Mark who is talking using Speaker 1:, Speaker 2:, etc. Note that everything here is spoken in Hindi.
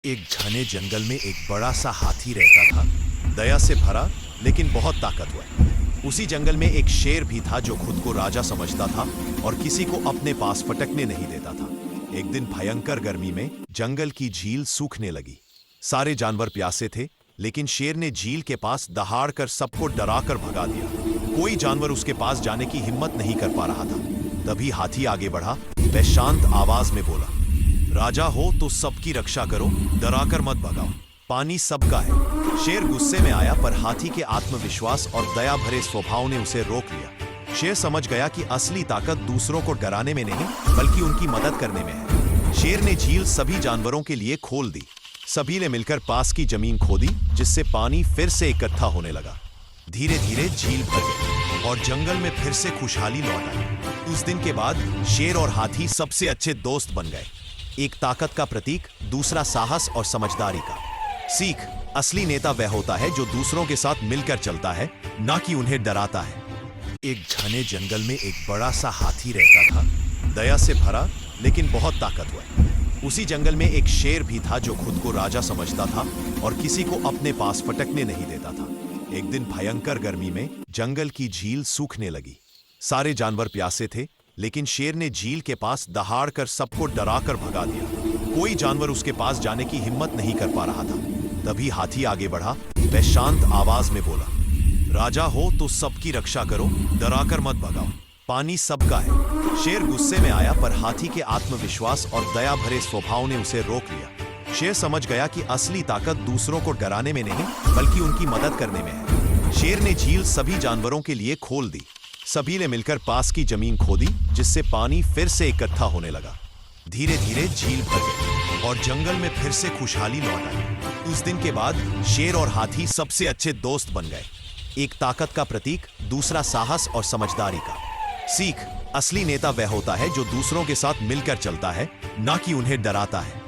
Speaker 1: एक घने जंगल में एक बड़ा सा हाथी रहता था, दया से भरा लेकिन बहुत ताकतवर। उसी जंगल में एक शेर भी था जो खुद को राजा समझता था और किसी को अपने पास फटकने नहीं देता था। एक दिन भयंकर गर्मी में जंगल की झील सूखने लगी। सारे जानवर प्यासे थे, लेकिन शेर ने झील के पास दहाड़ कर सबको डराकर भगा दिया। कोई जानवर उसके पास जाने की हिम्मत नहीं कर पा रहा था। तभी हाथी आगे बढ़ा। वह शांत आवाज में बोला, राजा हो तो सबकी रक्षा करो, डराकर मत भगाओ, पानी सबका है। शेर गुस्से में आया, पर हाथी के आत्मविश्वास और दया भरे स्वभाव ने उसे रोक लिया। शेर समझ गया कि असली ताकत दूसरों को डराने में नहीं, बल्कि उनकी मदद करने में है। शेर ने झील सभी जानवरों के लिए खोल दी। सभी ने मिलकर पास की जमीन खोदी, जिससे पानी फिर से इकट्ठा होने लगा। धीरे धीरे झील भर गई और जंगल में फिर से खुशहाली लौट आई। उस दिन के बाद शेर और हाथी सबसे अच्छे दोस्त बन गए। एक ताकत का प्रतीक, दूसरा साहस और समझदारी का। सीख, असली नेता वह होता है जो दूसरों के साथ मिलकर चलता है, ना कि उन्हें डराता है। एक घने जंगल में एक बड़ा सा हाथी रहता था, दया से भरा लेकिन बहुत ताकतवर। उसी जंगल में एक शेर भी था जो खुद को राजा समझता था और किसी को अपने पास फटकने नहीं देता था। एक दिन भयंकर गर्मी में जंगल की झील सूखने लगी। सारे जानवर प्यासे थे, लेकिन शेर ने झील के पास दहाड़ कर सबको डराकर भगा दिया। कोई जानवर उसके पास जाने की हिम्मत नहीं कर पा रहा था। तभी हाथी आगे बढ़ा। वह शांत आवाज में बोला, राजा हो तो सबकी रक्षा करो, डराकर मत भगाओ, पानी सबका है। शेर गुस्से में आया, पर हाथी के आत्मविश्वास और दया भरे स्वभाव ने उसे रोक लिया। शेर समझ गया कि असली ताकत दूसरों को डराने में नहीं, बल्कि उनकी मदद करने में है। शेर ने झील सभी जानवरों के लिए खोल दी। सभी ने मिलकर पास की जमीन खोदी, जिससे पानी फिर से इकट्ठा होने लगा। धीरे धीरे झील भर गई और जंगल में फिर से खुशहाली लौट आई। उस दिन के बाद शेर और हाथी सबसे अच्छे दोस्त बन गए। एक ताकत का प्रतीक, दूसरा साहस और समझदारी का। सीख, असली नेता वह होता है जो दूसरों के साथ मिलकर चलता है, ना कि उन्हें डराता है।